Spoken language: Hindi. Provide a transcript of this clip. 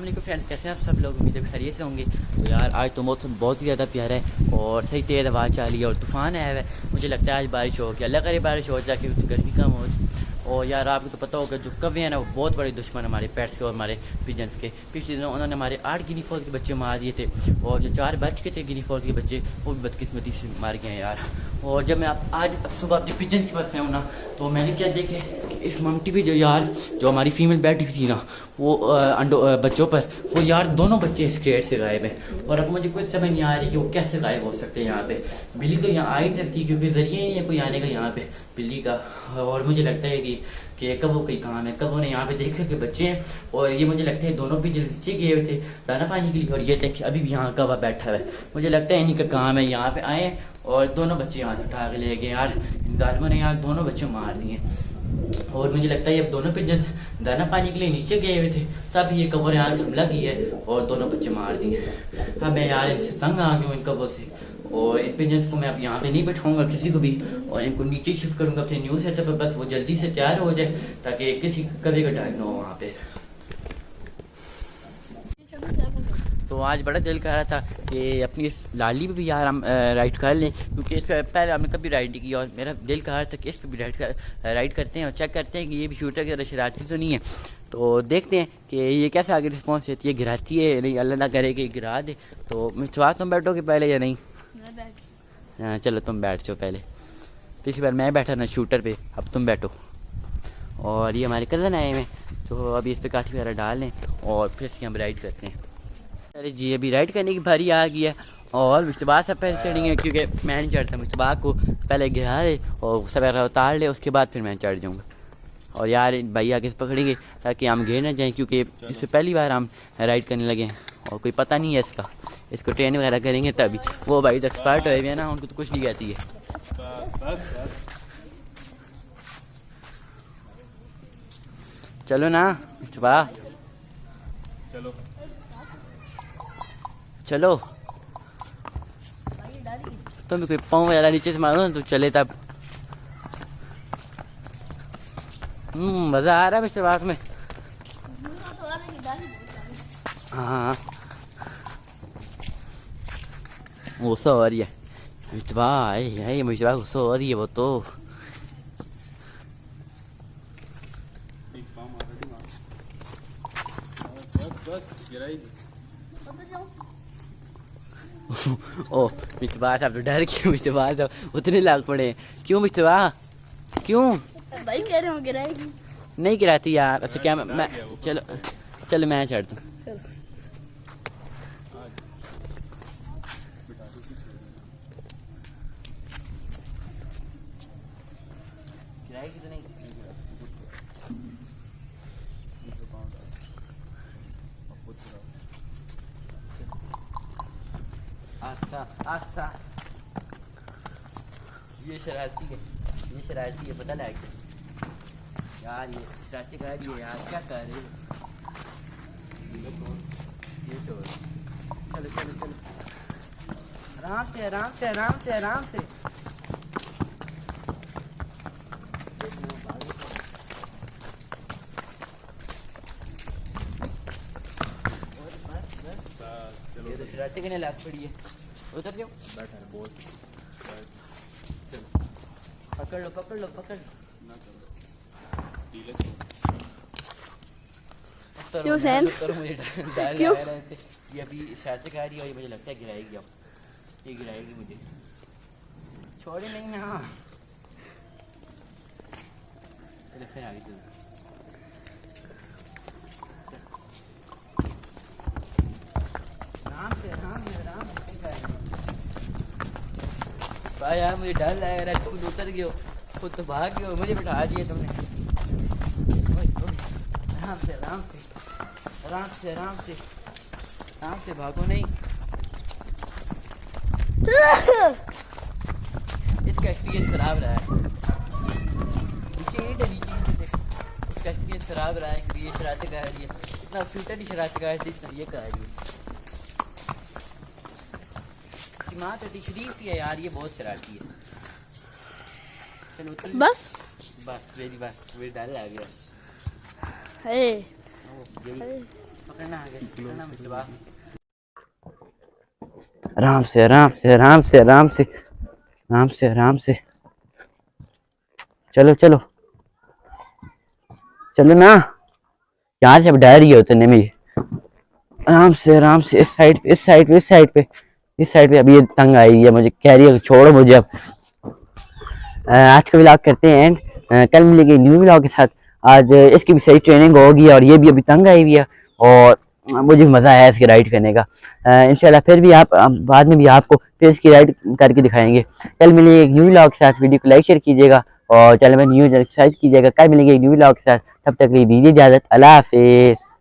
वालेकुम फ्रेंड्स, कैसे हैं आप सब लोग। उम्मीद है खैरियत से होंगे। तो यार आज तो मौसम बहुत ही ज़्यादा प्यारा है और सही तेज़ हवा चल रही है और तूफ़ान आया है। मुझे लगता है आज बारिश होगी, अल्लाह करे बारिश हो जाके गर्मी कम हो। और यार आपको तो पता होगा जो कौवे हैं ना वो बहुत बड़े दुश्मन हमारे पेट्स और हमारे पिजन्स के। पिछले दिनों उन्होंने हमारे 8 गिनी फॉल के बच्चे मार दिए थे और जो 4 बच के थे गिनी फॉल के बच्चे वो भी बदकिस्मती से मार गए हैं यार। और जब मैं आज सुबह अपने पिजन के पास आया हूँ ना तो मैंने क्या देखे इस ममटी भी जो यार जो हमारी फीमेल बैठी थी ना वो बच्चों पर वो यार दोनों बच्चे इस क्रेट से गायब हैं। और अब मुझे कुछ समझ नहीं आ रही कि वो कैसे गायब हो सकते हैं यहाँ पे। बिल्ली तो यहाँ आ ही नहीं सकती क्योंकि ज़रिए नहीं है कोई आने का यहाँ पे बिल्ली का। और मुझे लगता है कि कब वो कहीं काम है, कब वो ने यहाँ पे देखे कि बच्चे हैं। और ये मुझे लगता है दोनों भी नीचे गए हुए थे दाना पानी के लिए और ये थे कि अभी भी यहाँ कौवा बैठा हुआ है। मुझे लगता है इन्हीं का काम है, यहाँ पे आए और दोनों बच्चे यहाँ से उठा के ले गए यार। इन जालिमों ने यहाँ दोनों बच्चे मार दिए। और मुझे लगता है अब दोनों पे जब दाना पानी के लिए नीचे गए हुए थे तब ये कवर यहाँ हमला किया है और दोनों बच्चे मार दिए। अब मैं यार इनसे तंग आ गया हूँ इन कवरों से। और इन पिजन्स को मैं अब यहाँ पे नहीं बैठाऊंगा किसी को भी और इनको नीचे शिफ्ट करूँगा अपने न्यू सेटअप पर, बस वो जल्दी से तैयार हो जाए ताकि किसी कभी का डर ना हो वहाँ पे। तो आज बड़ा दिल कर रहा था कि अपनी इस लाली पे भी यार हम राइड कर लें क्योंकि इस पर पहले हमने कभी राइड नहीं की और मेरा दिल कर रहा था कि इस पर भी राइड करते हैं और चेक करते हैं कि ये भी शूटर की शरारती तो नहीं है। तो देखते हैं कि ये कैसे आगे रिस्पॉन्स देती है, गिराती है नहीं, अल्लाह ना करे कि गिरा दे। तो मिस्टर तुम बैठोगे पहले या नहीं? हाँ चलो तुम बैठ जाओ पहले। पिछली बार मैं बैठा ना शूटर पे, अब तुम बैठो। और ये हमारे कज़न आए हैं जो अभी इस पर काफ़ी वगैरह डाल लें और फिर हम राइड करते हैं। अरे जी अभी राइड करने की बारी आ गई है और मुश्तबा सब पहले चढ़ेंगे क्योंकि मैं नहीं चढ़ता। मुश्तबा को पहले गिरा दे और सब उतार ले उसके बाद फिर मैं चढ़ जाऊँगा। और यार भाई आगे से पकड़ेंगे ताकि हम गिर ना जाएँ क्योंकि इस पर पहली बार हम राइड करने लगे हैं और कोई पता नहीं है इसका। इसको ट्रेन वगैरह करेंगे तभी। वो भाई तो एक्सपर्ट हुए हैं ना, उनको तो कुछ नहीं कहती है। चलो ना मुश्तबा चलो चलो। तुम भी कोई पाँव वगैरह नीचे से मारो ना तो चले तब। मज़ा आ रहा है मिस्टर बाग में। हाँ गुस्सा हो रही है मिस्टबा, है मिस्टबा गुस्सा हो रही है वो तो। ओ मिस्टबा साहब तो डर के मिस्टबा साहब उतने लाग पड़े। क्यों मिस्टबा क्यों? भाई कह रहे हो गिराएगी? नहीं गिराती यार। अच्छा क्या मैं चलो चलो मैं चढ़ता हूँ। आस्था आस्था ये शरारती है, ये शरारती है, पता लग यार ये शरारती कर रही है यार, क्या कर रही है ये छोड़। चलो चलो चलो आराम से आराम से आराम से आराम से। ये तो शरारती करने लग पड़ी है। उतर जाओ, पकड़ लो पकड़ लो पकड़ लो। क्यों सैन? मुझे डर क्यों? लग रहा है। ये अभी शायद से कह रही है और ये मुझे लगता है गिराएगी। अब ये गिराएगी मुझे, छोड़े नहीं ना। चलो फिर आगे चलो। आराम से आराम से आराम से भाई यार मुझे डर लग रहा है। तुम उतर गए हो, खुद तो भाग गए हो, मुझे बिठा दिया तुमने। आराम से आराम से आराम से आराम से आराम से भागो नहीं। इसका एक्सपीरियंस खराब रहा है। नीचे ईंट है, नीचे ईंट देख। इसका एक्सपीरियंस खराब रहा है क्योंकि ये शरारतें कर रही है। इतना स्वीटर ही शरारत कर रही है, ये कर रही है। माँ तो शरीफ ही है यार, ये बहुत शरारती है। चलो उतर बस बस मेरी डर आ गया। अरे यही पकड़ना आगे, पकड़ना मुझे। आराम से आराम से आराम से आराम से आराम से आराम से, चलो चलो चलो ना, यहाँ से अब डर ही उतरने में। आराम से आराम से, इस साइड पे, इस साइड पे, इस साइड पे, इस साइड पे। अब ये तंग आई है, मुझे कह रही है छोड़ो मुझे अब। आज का व्लॉग करते हैं एंड, कल मिलेंगे न्यू व्लॉग के साथ। आज इसकी भी सही ट्रेनिंग होगी और ये भी अभी तंग आई हुई है और मुझे मज़ा आया इसकी राइड करने का। इंशाल्लाह फिर भी आप बाद में भी आपको फिर इसकी राइड करके दिखाएंगे। कल मिलेंगे एक न्यू व्लॉग के साथ। वीडियो को लाइक शेयर कीजिएगा और चैनल में न्यू सब्सक्राइब कीजिएगा। कल मिलेंगे एक न्यू व्लॉग के साथ, तब तक के लिए दीजिए इजाज़त। अल्लाह हाफिज़।